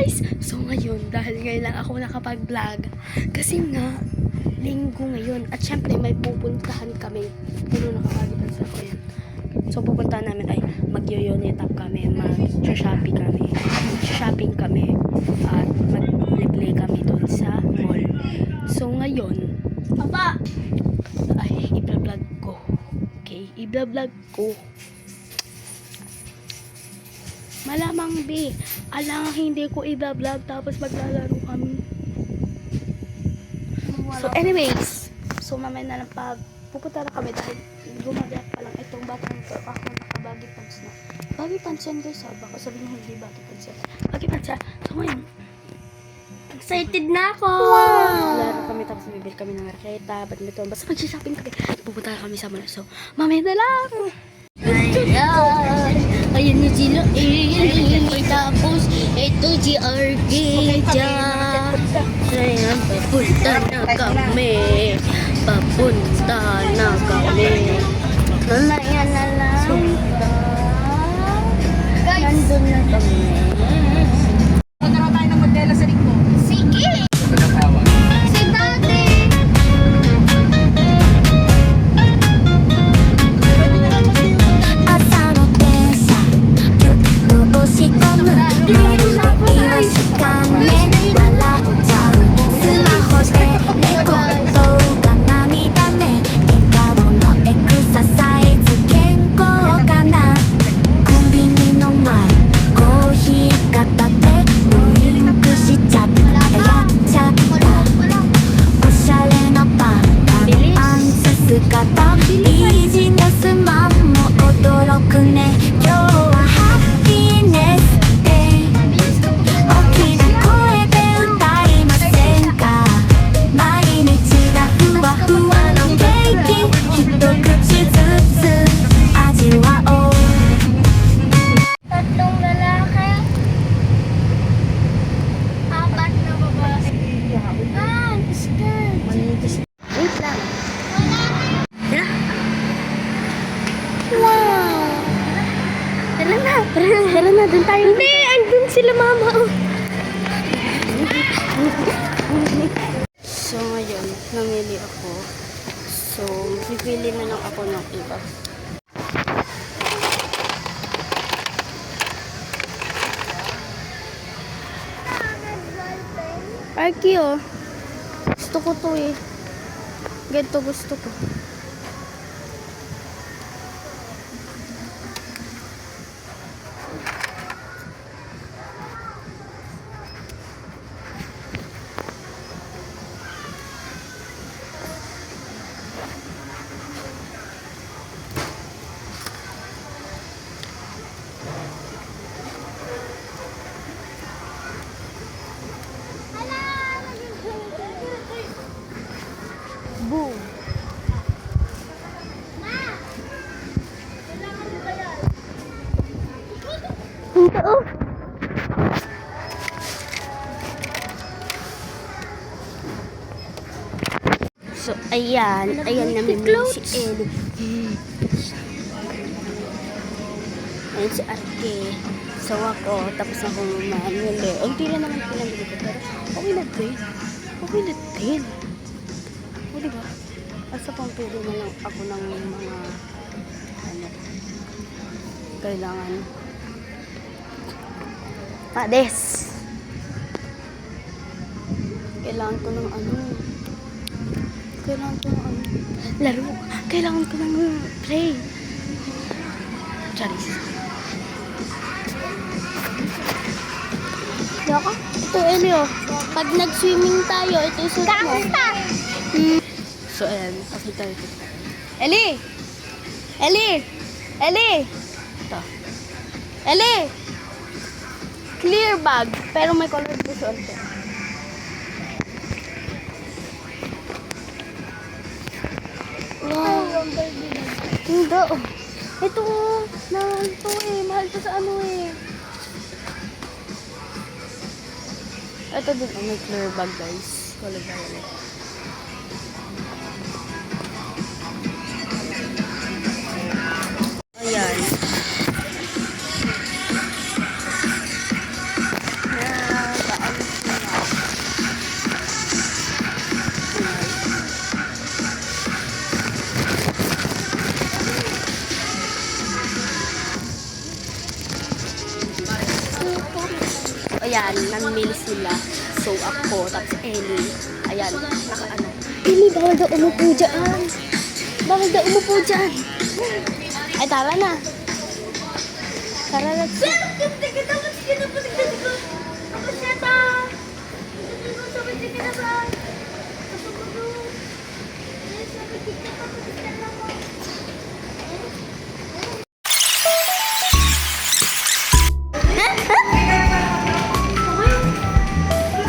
guys! So ngayon, dahil ngayon lang ako nakapag-vlog, kasi nga, linggo ngayon, at syempre may pupuntahan kami. Puro nakakagitan sa ako yan. So pupuntahan namin ay mag-unit up kami, mag-shopping kami, at mag-play kami doon sa mall. So ngayon, ay i-vlog ko. Okay, i-vlog ko. Malamang B, alang hindi ko i-vlog tapos maglalaro kami. So anyways, so mamaya na lang pupunta na kami dahil gumagat pa lang itong batang ito. Ako nakabagi pants na. Bagi pants yan guys ha, baka sabihin hindi bagi pants yan. Bagi pants yan. So ngayon, excited na ako! Wow! Laro kami tapos bibili kami ng raketa, badminton, basta mag-shopping kami. Pupunta na kami sa mall. So mamaya na lang! Ayun ni sila tapos ito si RK dyan. Ayan, papunta na kami. Nalayan na lang. Nandun na kami. Magkaroon tayo ng modela sa linggo. Sige! Si Daddy! Tara na, dun tayo. Hindi, andun sila mama. So ngayon, namili ako. So, pipili na lang ako ng iba. Arky oh. Gusto ko to eh. Ganito gusto ko. Boom. Ito oh. So ayan namin si Ellie. Ayan si Arke. So ako, tapos ako mamili. Ang tila naman pinamili ko, pero okay na din. O diba? Asa pang pili na lang ako ng mga kailangan. Pades! Kailangan ko ng laro. Kailangan ko ng play. Charis. Yaka? Ito, Elio. Pag nag-swimming tayo, ito yung suit mo. So, ayan. Pakita ito. Ellie! Ito. Ellie! Clear bag. Pero may colored vision. Wow. Hindi. Ito. Ito eh. Mahal to sa ano eh. Ito din. May clear bag guys. Colored violet. Ayan. ayan, namimili sila. So, ako, tapos Ellie. Ayan, nakaano. Ellie, bawal daw umupo dyan. Bawal daw umupo dyan. Ay, tara na. Tara na.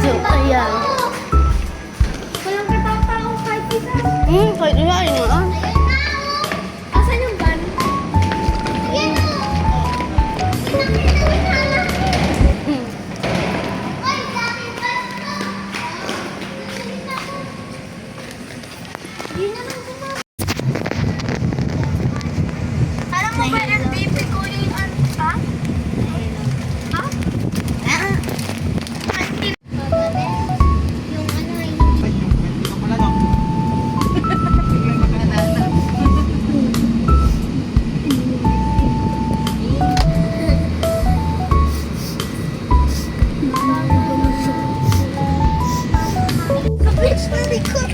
So, ayan. Walang katao kahit isa. Kahit nga, yun ah. Asan yung van? Alam mo ba MVP ko yung ha? Ha? Yung ano yung kapit na likod.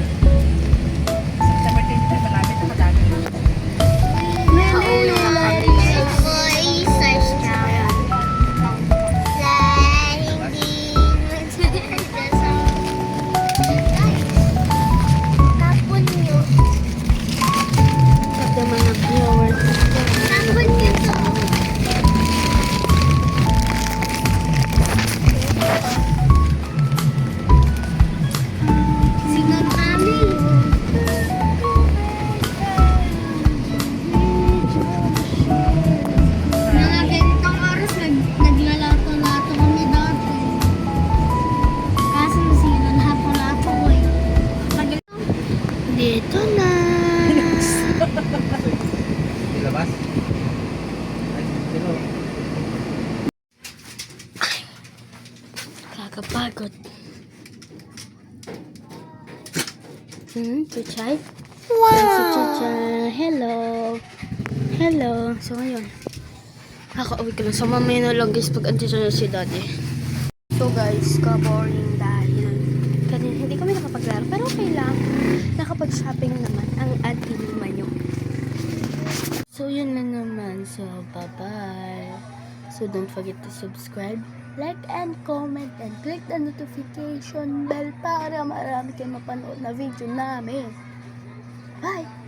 Ito mga viewers. Mga ganitong oras naglalato-lato kami dati. Kaso masira lahat ng lato ko eh. Dito na. Ilabas? Ay, pero Kakapagod. Chuchay? Wow! Si Chuchay. Hello. Hello. So, ngayon. Kakauwi ko lang. So, mamaya na lang guys pag andito na si daddy. So, guys, ka-boring dahil kanina hindi kami nakapaglaro. Pero okay lang. Nakapag-shopping naman ang ating manyo. So, yun lang naman. So, bye-bye. So, don't forget to subscribe, like, and comment, and click the notification bell para marami kayong mapanood na video namin. Bye!